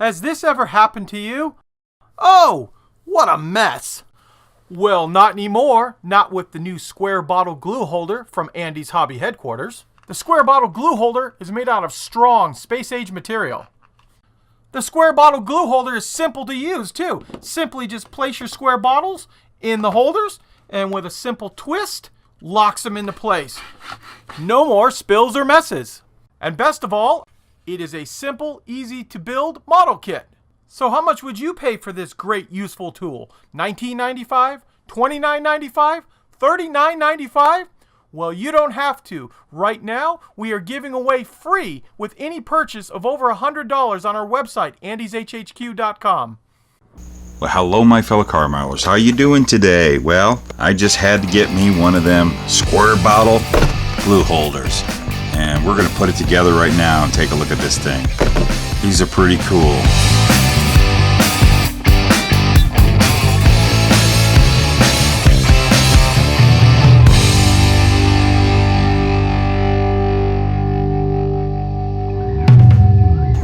Has this ever happened to you? Oh, what a mess! Well, not anymore. Not with the new square bottle glue holder from Andy's Hobby Headquarters. The square bottle glue holder is made out of strong, space-age material. The square bottle glue holder is simple to use, too. Simply just place your square bottles in the holders, and with a simple twist, locks them into place. No more spills or messes. And best of all, it is a simple, easy-to-build model kit. So how much would you pay for this great, useful tool? $19.95? $29.95? $39.95? Well, you don't have to. Right now, we are giving away free with any purchase of over $100 on our website, andyshhq.com. Well, hello, my fellow car milers. How you doing today? Well, I just had to get me one of them square bottle glue holders. And we're going to put it together right now and take a look at this thing. These are pretty cool.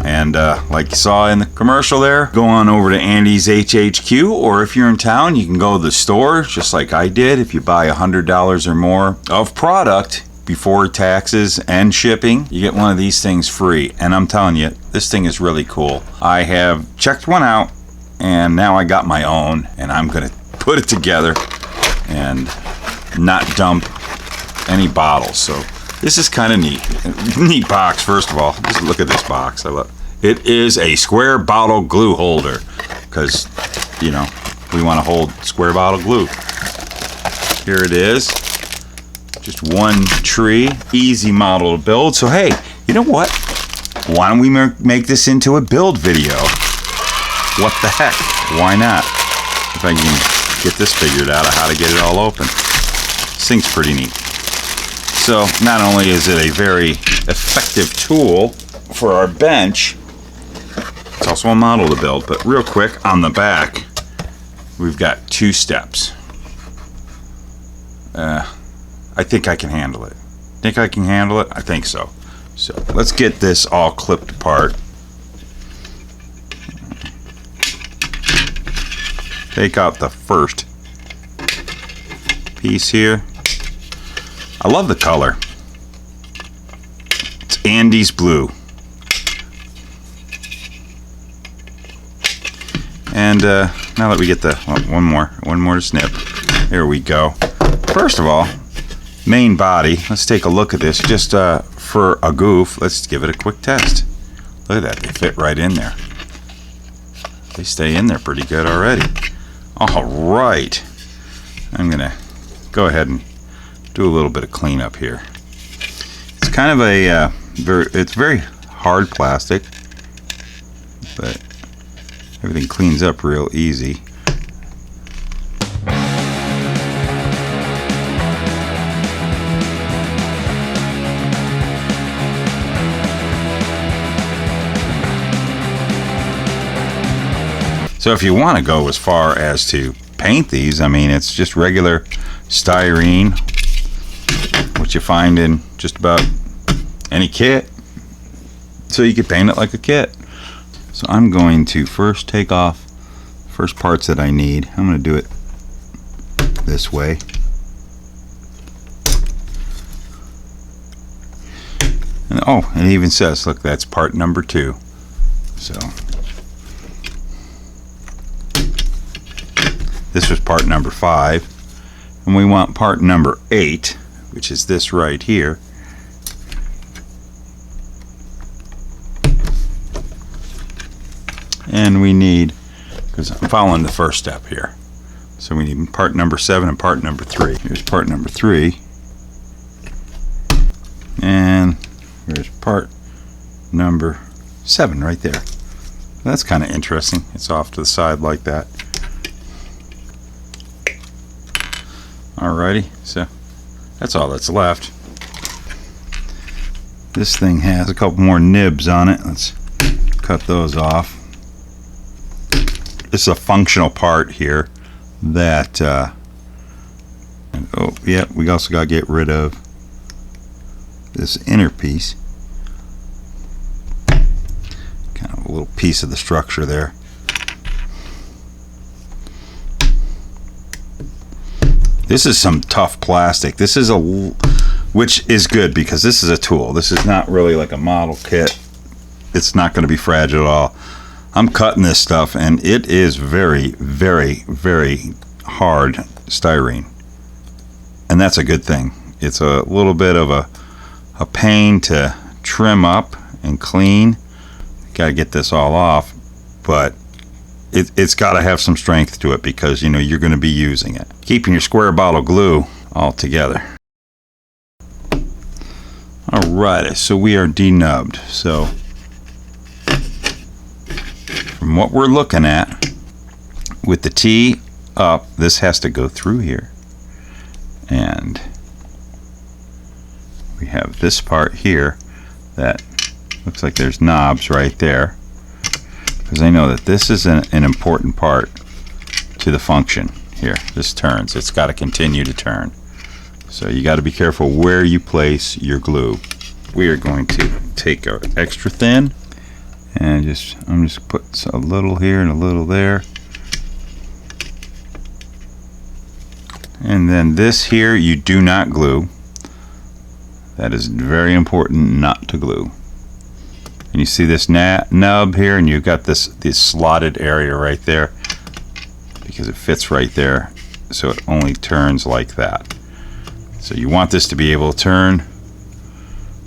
And like you saw in the commercial there, go on over to Andy's HHQ, or if you're in town, you can go to the store, just like I did. If you buy $100 or more of product before taxes and shipping, you get one of these things free. And I'm telling you, this thing is really cool. I have checked one out, and now I got my own, and I'm going to put it together and not dump any bottles. So this is kind of neat. Neat box, first of all. Just look at this box. I love it. It is a square bottle glue holder because, you know, we want to hold square bottle glue. Here it is. Just one tree, easy model to build. So hey, you know what? Why don't we make this into a build video? What the heck? Why not? If I can get this figured out of how to get it all open. This thing's pretty neat. So not only is it a very effective tool for our bench, it's also a model to build. But real quick, on the back, we've got 2 steps. I think I can handle it. Think I can handle it? I think so. So let's get this all clipped apart. Take out the first piece here. I love the color. It's Andy's blue. And now that we get the one more to snip. There we go. First of all, main body. Let's take a look at this just for a goof. Let's give it a quick test. Look at that. They fit right in there. They stay in there pretty good already. All right. I'm going to go ahead and do a little bit of cleanup here. It's kind of a it's very hard plastic, but everything cleans up real easy. So if you want to go as far as to paint these, I mean, it's just regular styrene, which you find in just about any kit. So you could paint it like a kit. So I'm going to first take off the first parts that I need. I'm going to do it this way. And oh, it even says, look, that's part number 2. So this was part number 5, and we want part number 8, which is this right here. And we need, because I'm following the first step here, so we need part number 7 and part number 3. Here's part number 3, and here's part number 7 right there. That's kind of interesting. It's off to the side like that. Alrighty, so that's all that's left. This thing has a couple more nibs on it. Let's cut those off. This is a functional part here that oh yeah, we also got to get rid of this inner piece. Kind of a little piece of the structure there. This is some tough plastic. This is which is good because this is a tool. This is not really like a model kit. It's not going to be fragile at all. I'm cutting this stuff and it is very, very, very hard styrene. And that's a good thing. It's a little bit of a pain to trim up and clean. Got to get this all off, but it's got to have some strength to it because you know you're going to be using it. Keeping your square bottle glue all together. Alright, so we are denubbed. So from what we're looking at, with the T up, this has to go through here. And we have this part here that looks like there's knobs right there. Because I know that this is an important part to the function here. This turns. It's got to continue to turn. So you got to be careful where you place your glue. We are going to take our extra thin and I'm just putting a little here and a little there. And then this here you do not glue. That is very important not to glue. And you see this nub here, and you've got this slotted area right there because it fits right there, so it only turns like that. So you want this to be able to turn.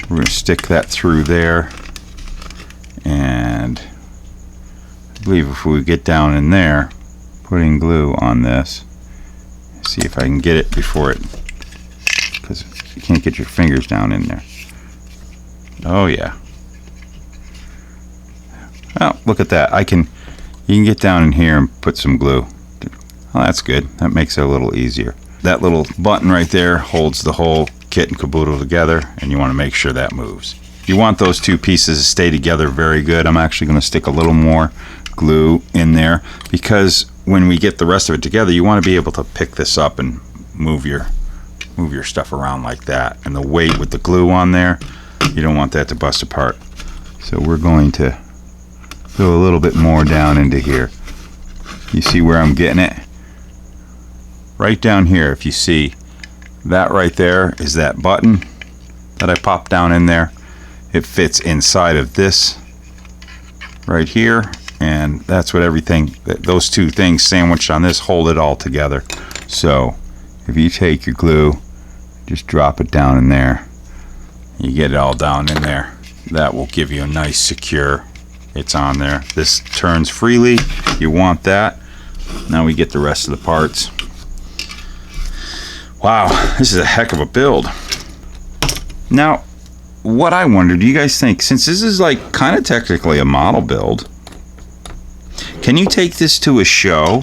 We're going to stick that through there, and I believe if we get down in there, putting glue on this, see if I can get it before it, because you can't get your fingers down in there. Oh yeah. Oh, look at that. You can get down in here and put some glue. Oh, that's good. That makes it a little easier. That little button right there holds the whole kit and caboodle together, and you want to make sure that moves. You want those two pieces to stay together very good. I'm actually going to stick a little more glue in there because when we get the rest of it together, you want to be able to pick this up and move your stuff around like that. And the weight with the glue on there, you don't want that to bust apart. So we're going to go a little bit more down into here. You see where I'm getting it? Right down here, if you see that right there is that button that I popped down in there. It fits inside of this right here, and that's what those two things sandwiched on this hold it all together. So if you take your glue, just drop it down in there, you get it all down in there. That will give you a nice secure, it's on there. This turns freely, you want that. Now we get the rest of the parts. Wow, this is a heck of a build. Now, what I wonder, do you guys think, since this is like kind of technically a model build, can you take this to a show?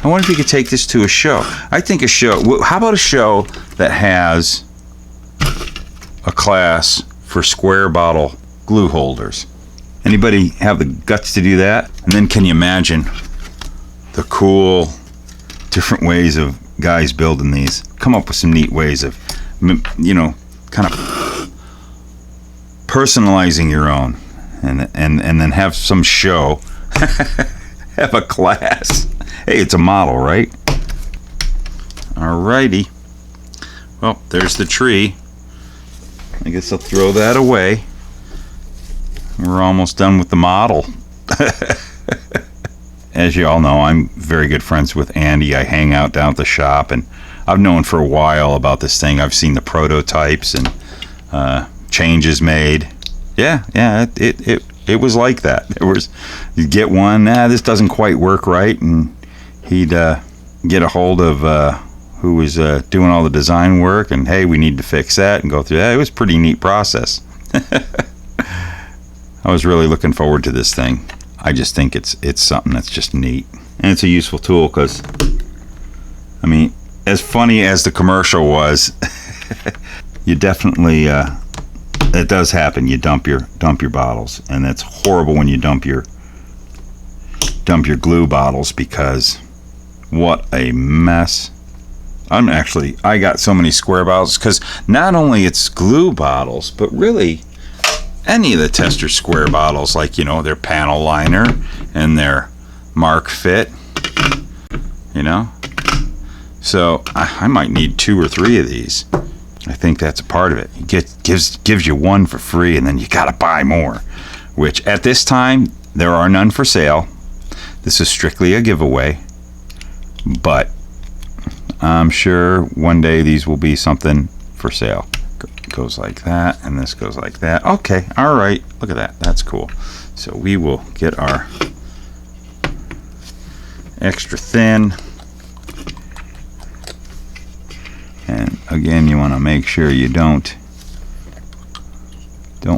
I wonder if you could take this to a show. I think a show, how about a show that has a class for square bottle glue holders? Anybody have the guts to do that? And then can you imagine the cool different ways of guys building these? Come up with some neat ways of, you know, kind of personalizing your own, and then have some show. Have a class. Hey, it's a model, right? Alrighty. Well, there's the tree. I guess I'll throw that away. We're almost done with the model. As you all know, I'm very good friends with Andy. I hang out down at the shop, and I've known for a while about this thing. I've seen the prototypes and changes made. Yeah, it was like that. There was, you'd get one, this doesn't quite work right, and he'd get a hold of who was doing all the design work, and hey, we need to fix that, and go through that. It was a pretty neat process. I was really looking forward to this thing. I just think it's something that's just neat, and it's a useful tool because, I mean, as funny as the commercial was, you definitely it does happen. You dump your bottles, and it's horrible when you dump your glue bottles, because what a mess. I got so many square bottles because not only it's glue bottles, but really any of the tester square bottles, like, you know, their panel liner and their mark fit, you know. So I might need 2 or 3 of these. I think that's a part of it. It gives you one for free, and then you gotta buy more, which at this time there are none for sale. This is strictly a giveaway, but I'm sure one day these will be something for sale. Goes like that, and this goes like that. Okay, all right, look at that. That's cool. So we will get our extra thin, and again, you want to make sure you don't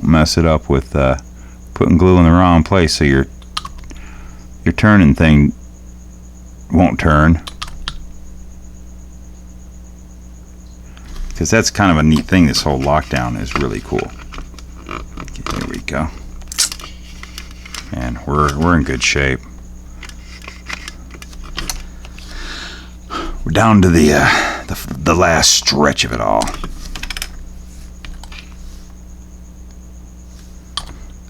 mess it up with putting glue in the wrong place, so your turning thing won't turn. Because that's kind of a neat thing. This whole lockdown is really cool. Okay, there we go. And we're in good shape. We're down to the last stretch of it all.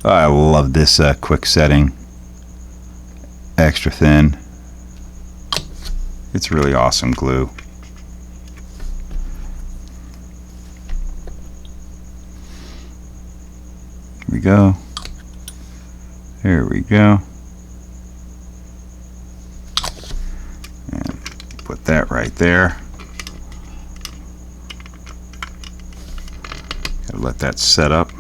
I love this quick setting. Extra thin. It's really awesome glue. Here we go. There we go. And put that right there. Gotta let that set up.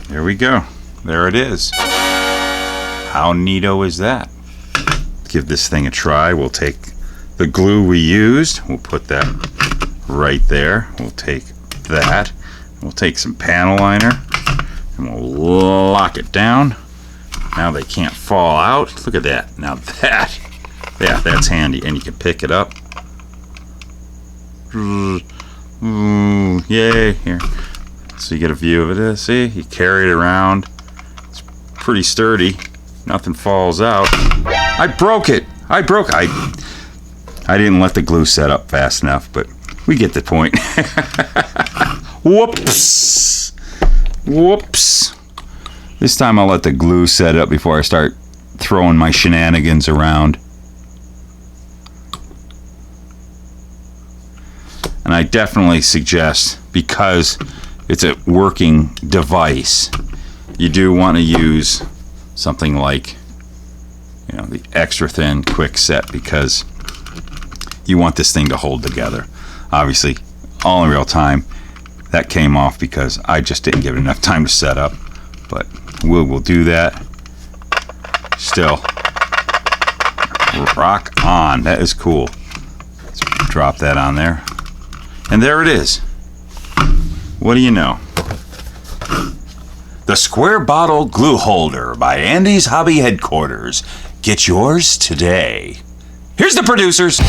There we go. There it is. How neato is that? Give this thing a try. We'll take the glue we used. We'll put that right there. We'll take that. We'll take some panel liner and we'll lock it down. Now they can't fall out. Look at that. Now that's handy, and you can pick it up. Ooh, yay. Here. So you get a view of it. See? You carry it around. It's pretty sturdy. Nothing falls out. I broke it. I didn't let the glue set up fast enough, but we get the point. Whoops. Whoops. This time I'll let the glue set up before I start throwing my shenanigans around. And I definitely suggest, because it's a working device, you do want to use something like, you know, the extra thin quick set, because you want this thing to hold together. Obviously, all in real time. That came off because I just didn't give it enough time to set up, but we'll do that. Still, rock on. That is cool. Let's drop that on there, and there it is. What do you know? The Square Bottle Glue Holder by Andy's Hobby Headquarters. Get yours today. Here's the producers.